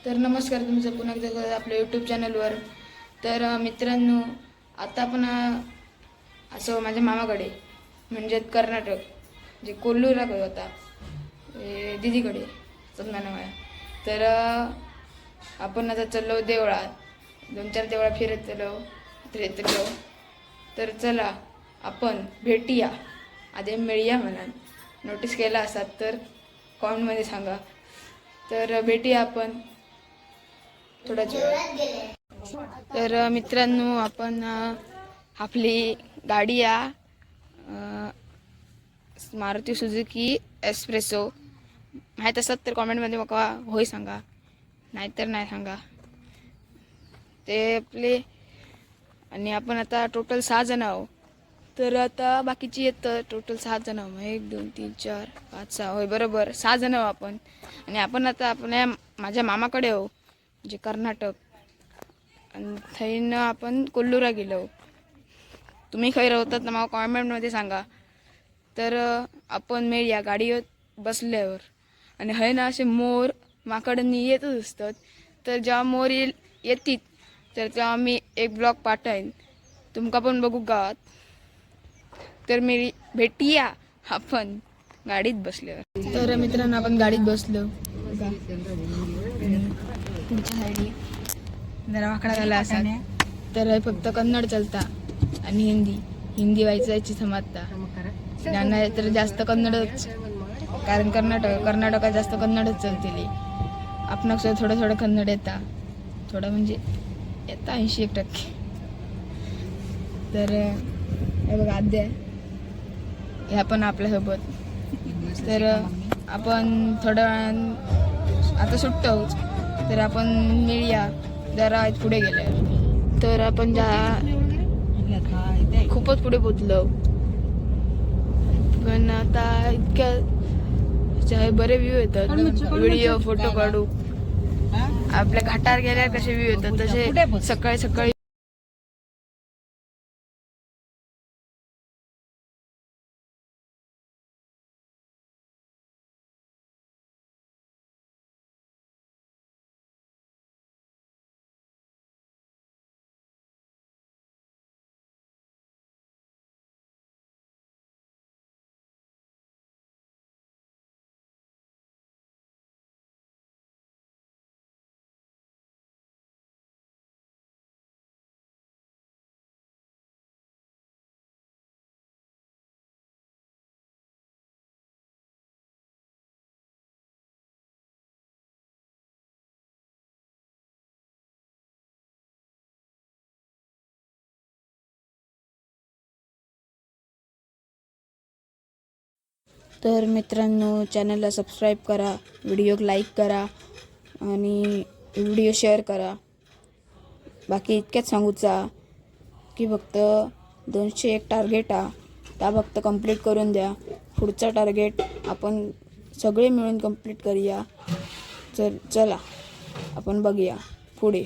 तर नमस्कार, तुमचं पुन्हा एकदा आपल्या यूट्यूब चॅनलवर. तर मित्रांनो, आता आपण असं माझ्या मामाकडे म्हणजे कर्नाटक जे कोल्लूरकडे होता दिदीकडे चंदनावाया. तर आपण आता चाललो देवळात, 2-4 देवळा फिरत गेलो. तर चला आपण भेटूया, आधी मिळूया. म्हणा नोटीस केला असाल तर कॉमेंटमध्ये सांगा. तर भेटूया आपण थोड्याच वेळात. तर मित्रांनो, आपण आपली गाडी मारुती सुझुकी एस्प्रेसो माहीत असत तर कॉमेंटमध्ये मला होय सांगा, नाहीतर नाही सांगा. ते आपले आणि आपण आता टोटल 6 जण आहोत. तर आता बाकीची येतं टोटल 6 जण आहोत. 1 2 3 4 5 6 होय बरोबर 6 जण आहोत आपण. आणि आपण आता माझ्या मामाकडे आहो जे कर्नाटक, आणि थैनं आपण कोल्लूरा गेलो. तुम्ही खै राहतात ना मला कॉमेंटमध्ये सांगा. तर आपण मिळूया गाडीवर बसल्यावर. आणि हय ना असे मोर माकडनी येतच असतात. तर जेव्हा मोर येतील तर तेव्हा मी एक ब्लॉग पाठवेन, तुमका पण बघू गावात. तर मी भेटूया आपण गाडीत बसल्यावर. तर मित्रांनो, आपण गाडीत बसलो. पुढच्या साईडला जरा वाकडा झाला असा तर फक्त कन्नड चलता आणि हिंदी व्हायची समजता. ज्यांना तर जास्त कन्नडच, कारण कर्नाटकात जास्त कन्नडच चलते. आपण थोडं कन्नड येता, थोडं म्हणजे येता 80% तर हे बघा आद्या हे आपण आपल्यासोबत. तर आपण थोड्या वेळानं आता सुट्टोच, तर आपण मिळूया जरा पुढे गेले. तर आपण खूपच पुढे पोचलो, पण आता इतक्या बरे व्ह्यू येतात. व्हिडिओ फोटो काढू, आपल्या घाटावर गेल्यावर कसे व्ह्यू येतात तसे सकाळी सकाळी. तर मित्रांनो, चॅनलला सबस्क्राईब करा, व्हिडिओ लाईक करा आणि व्हिडिओ शेअर करा. बाकी इतक्याच सांगूचा की फक्त 201 टार्गेट त्या फक्त कंप्लीट करून द्या. पुढचा टार्गेट आपण सगळे मिळून कंप्लीट करूया. चला आपण बघूया पुढे.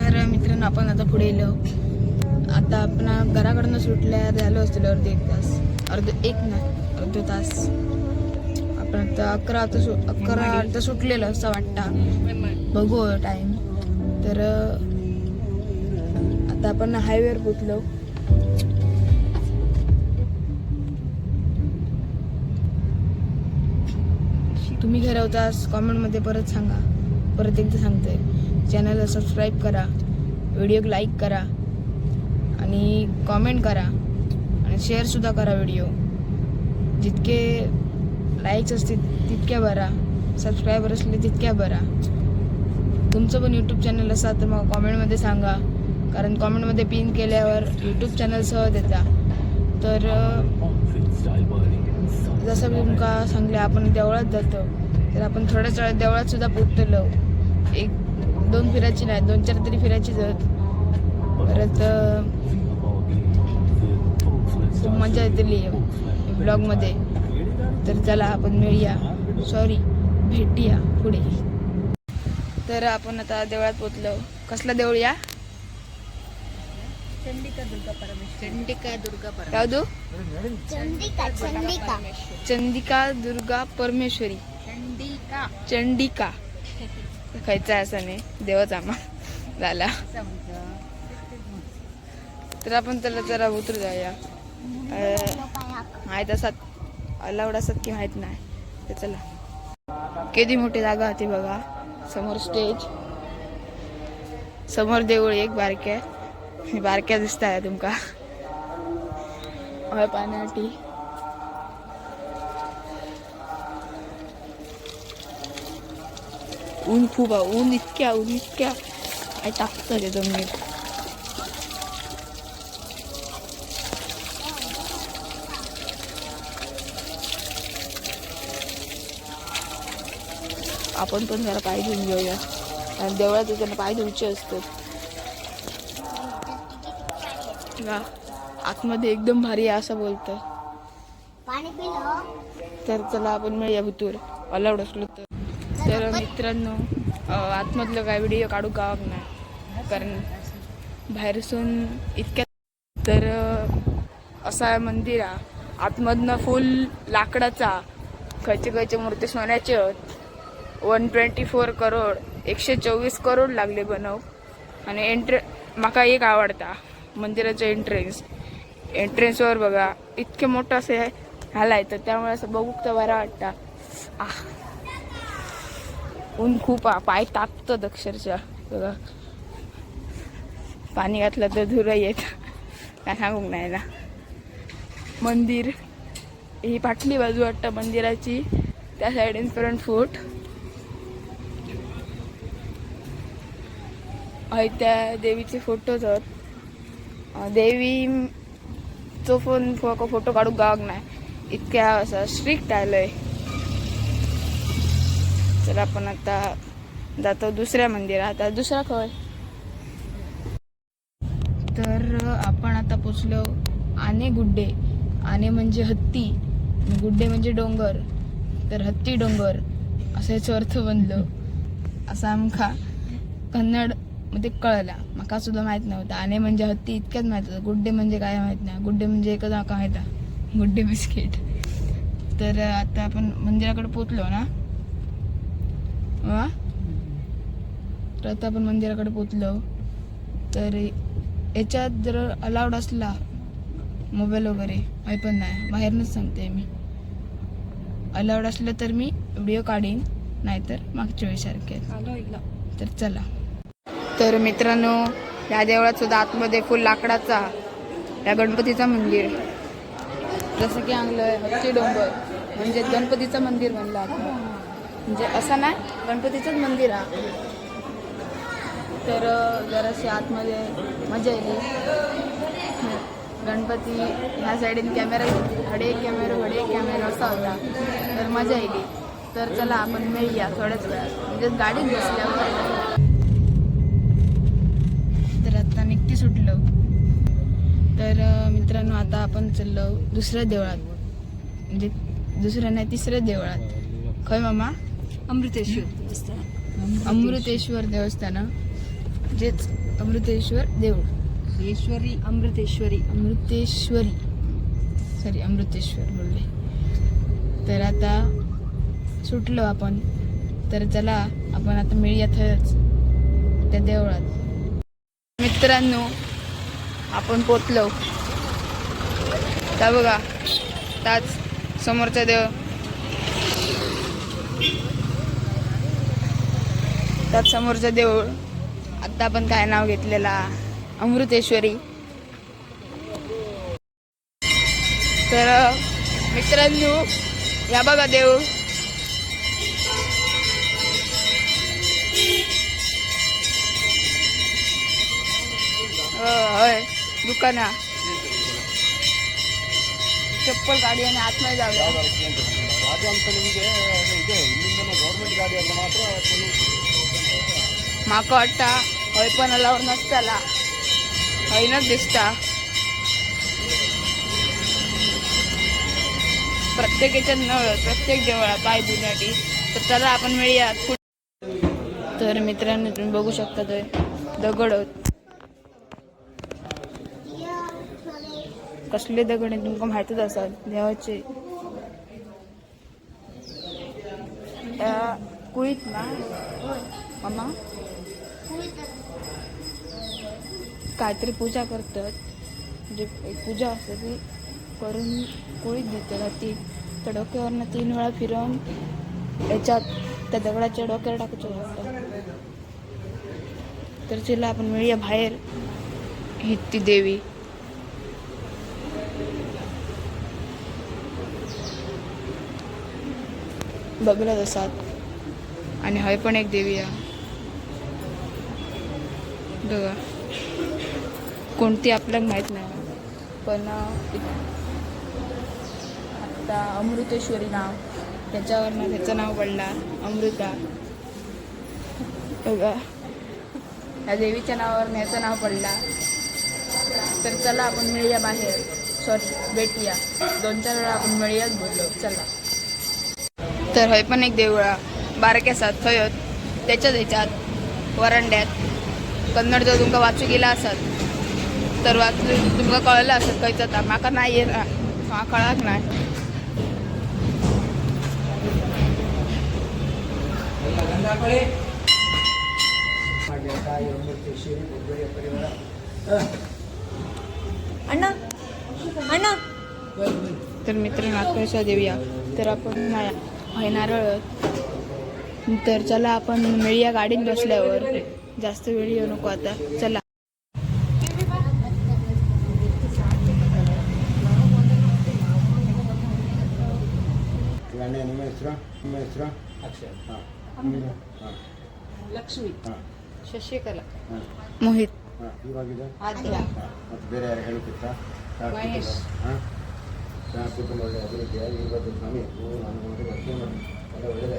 तर मित्रांनो, आपण आता पुढे येलो. आता आपण घराकडनं सुटल्या झालो असतो अर्धा 1 तास, अर्धा तास. आपण आता 11 सुटलेलं असं वाटतं, बघू टाईम. तर आता आपण हायवेवर पोचलो. तुम्ही घरी होतास कॉमेंटमध्ये परत सांगा. परत एकदा सांगते, चॅनलला सबस्क्राईब करा, व्हिडिओ लाईक करा आणि कॉमेंट करा आणि शेअरसुद्धा करा. व्हिडिओ जितके लाईक्स असतील तितक्या बरा, सबस्क्रायबर असले तितक्या बरा. तुमचं पण यूट्यूब चॅनल असा तर मग कॉमेंटमध्ये सांगा, कारण कॉमेंटमध्ये पिन केल्यावर यूट्यूब चॅनल सहज येता. तर जसं मी तुमका सांगले आपण देवळात जातो, तर आपण थोड्याच वेळात देवळात सुद्धा पोचतलो. 1-2 फिरायची नाही, 2-4 तरी फिरायची जात. परत खूप मजा येतली ब्लॉगमध्ये. तर चला आपण भेटूया पुढे. तर आपण आता देवळात पोचलो. कसला देऊळ या? चंडिका दुर्गा परमेश्वरी. याವುದು? चंडिका दुर्गा परमेश्वरी. चंडिका खायचा असं नाही, देवाचा आम्हा झाला. तर आपण त्याला जरा उतरू जाऊया. माहीत असत अलाउड असत की माहीत नाही. तर चला. किती मोठी जागा होती बघा. समोर स्टेज, समोर देऊळ एक बारक्या दिसत आहे तुमका पाण्यासाठी. ऊन खूप आहे. ऊन इतक्या काय टाकतं ते जमिनीत. आपण पण जरा पाय धुवून घेऊया, कारण देवळात त्यांना पाय धुवचे असतात. आतमध्ये एकदम भारी आहे असं बोलतं. तर चला आपण मिळूया भुतूर अलाउड असलो तर. तर मित्रांनो, आतमधलं काय व्हिडिओ काढू का नाही, कारण बाहेरसून इतक्या. तर असा आहे मंदिर आहे. आतमधनं फुल लाकडाचा, खयचे मूर्ती सोन्याचे. 124 करोड 124 करोड लागले बनव. आणि माका एक आवडता मंदिराचं एंट्रन्सवर बघा, इतके मोठं असं ह्याला येतं, त्यामुळे असं बघू तर बरं वाटतं. ऊन खूप पाय तापतं अक्षरशः बघा. पाणी घातलं तर धुरा येत काय सांगू नाही ना. मंदिर ही पाटली बाजू वाटतं मंदिराची, त्या साईडीन फ्रंट फूट आहे. त्या देवीचे फोटोज आहेत. देवीचो फोटो काढू गावक नाही, इतक्या असं स्ट्रिक्ट आलंय. तर आपण आता जातो दुसऱ्या मंदिरात. आता दुसरा खय. तर आपण आता पोचलो आने गुड्डे. आने म्हणजे हत्ती, गुड्डे म्हणजे डोंगर. तर हत्ती डोंगर असं याचा अर्थ बनलं असं आमका कन्नड मध्ये कळला. माका सुद्धा माहित नव्हतं. आने म्हणजे हत्ती इतक्याच माहित होतं. गुड्डे म्हणजे काय माहित नाही. गुड्डे म्हणजे एकच आका माहित आहे, गुड्डे बिस्किट. तर आता आपण मंदिराकडे पोचलो ना. तर आता आपण मंदिराकडे पोचलो. तर याच्यात जर अलाउड असला मोबाईल वगैरे, काही पण नाही, बाहेरनंच सांगते मी. अलाउड असलं तर मी व्हिडिओ काढीन, नाहीतर मागच्या वेळीसारखे. तर चला. तर मित्रांनो, या देवळात सुद्धा आतमध्ये फुल लाकडाचा या गणपतीचा मंदिर, जसं की आणलंय हत्ती डोंगर म्हणजे गणपतीचं मंदिर म्हणलं आपण. म्हणजे असं नाही, गणपतीचंच मंदिर आहे. तर जराशी आतमध्ये मजा येईल. गणपती ह्या साईडीन कॅमेरा घडे कॅमेरा असा होता, तर मजा येईल. तर चला आपण मिळूया थोड्याच वेळात, म्हणजे गाडीत बसल्यावर. तर आता निघती सुटलो. तर मित्रांनो, आता आपण चाललो दुसऱ्या देवळात, म्हणजे दुसऱ्या नाही तिसऱ्या देवळात. खय मामा? अमृतेश्वर देवस्थान, म्हणजेच अमृतेश्वर देऊळ. अमृतेश्वरी बोलले. तर आता सुटलो आपण. तर चला आपण आता मिळूयातच त्या देवळात. मित्रांनो, आपण पोचलो. त्या बघा, त्याच समोरचा देव, त्याच समोरचा देऊळ. आता आपण काय नाव घेतलेला, अमृतेश्वरी. तर मित्रांनो, या बघा देऊळ. होय, दुकाना. चप्पल गाडी आणि आतमध्ये जाऊया. माका वाटता हय पण अलावर नसताला हयनच दिसता. प्रत्येकाच्या नळ प्रत्येक देवळा पाय धुण्यासाठी. तर चला आपण मिळूया. तर मित्रांनो तुम्ही बघू शकता ते दगड कसले दगड आहेत तुमका माहितच असाल देवाचे. कुळीत ना मामा काहीतरी पूजा करतात, म्हणजे एक पूजा असते ती करून कुळीत देतात. ती त्या डोक्यावरनं 3 वेळा फिरवून याच्यात त्या दगडाच्या डोक्यावर टाकायचं असतं. तर तिला आपण मिळूया बाहेर. ही ती देवी बघलच असात. आणि हय पण एक देवी आहे बघा, कोणती आपल्याला माहीत नाही, पण आता अमृतेश्वरी नाव त्याच्यावरनं त्याचं नाव पडला अमृता. बघा या देवीच्या नावावर याचं नाव पडला. तर चला आपण मिळूया बाहेर. सॉरी भेटूया. 2-4 वेळा आपण मिळूयाच बोललो. चला. तर हय पण एक देवळा बारक्यासात थंय त्याच्याच ह्याच्यात वरांड्यात कन्नड जर तुमका वाचू गेला असत तर वाचू तुमका कळलं असत खंयचं. तर माका नाही येत, म्हाका कळाक नाही. तर मित्रांनो आत्मेश्वर देऊया. तर आपण नाही नारळ. तर चला आपण मिळूया गाडीत बसल्यावर. जास्त वेळ येऊ नको आता. चला. ಲಕ್ಷ್ಮಿ ಶಶಿಕಲಾ ಮೋಹಿತ್ ಆದ್ಯ ಬೇರೆ ಯಾರು ಹೇಳುತ್ತಿತ್ತ ಮಹೇಶ್ ಕುಟುಂಬ ಅಭಿವೃದ್ಧಿ ಆಗಿರ್ಬೋದು ಸ್ವಾಮಿ ನಾನು ಅರ್ಥ ಮಾಡಿ ಎಲ್ಲ ಒಳ್ಳೆಯದೇ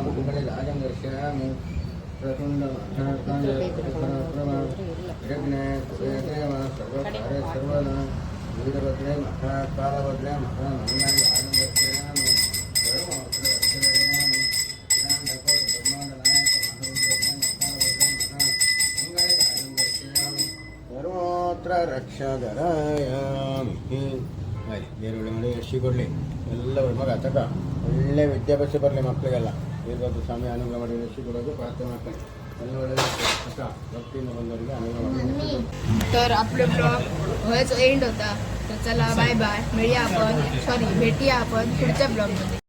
ಮಕ್ಕಳಿಗೆ ಆಜಂಗರ್ಶ್ಯಾಮಿ ಪ್ರತುಂಡ ಸರ್ವದ ವೀರಭದ್ರೇ ಮಹಾಕಾಲಭದ್ರೇ ಮಹಾನಂದಾನಿ ಆಜಂಗರ್ಶ್ಯಾಮಿ ಸರ್ವತ್ರ ರಕ್ಷಾಧರಾಯಾಮಿ. ದೇವರುಗಳ ಮಳೆ ಯಶಿ ಕೊಡಲಿ, ಎಲ್ಲ ಮಗ ತಕ ಒಳ್ಳೆ ವಿದ್ಯಾಭ್ಯಾಸ ಬರಲಿ ಮಕ್ಕಳಿಗೆಲ್ಲ. ವೀರಭದ್ರ ಸ್ವಾಮಿ ಅನುಗ್ರಹ ಮಾಡಿ ಯಶಿ ಕೊಡೋದು ಪ್ರಾರ್ಥನೆ ಮಾಡ್ತಾರೆ. ಎಲ್ಲ ಒಳ್ಳೆ ತಕ ಭಕ್ತಿಯಿಂದ ಬಂದವರಿಗೆ ಅನುಗ್ರಹ ಮಾಡಿ. तर आपले ब्लॉग व्हायचं एंड होता. तर चला बाय बाय. मिळूया आपण, सॉरी भेटूया आपण पुढच्या ब्लॉगमध्ये.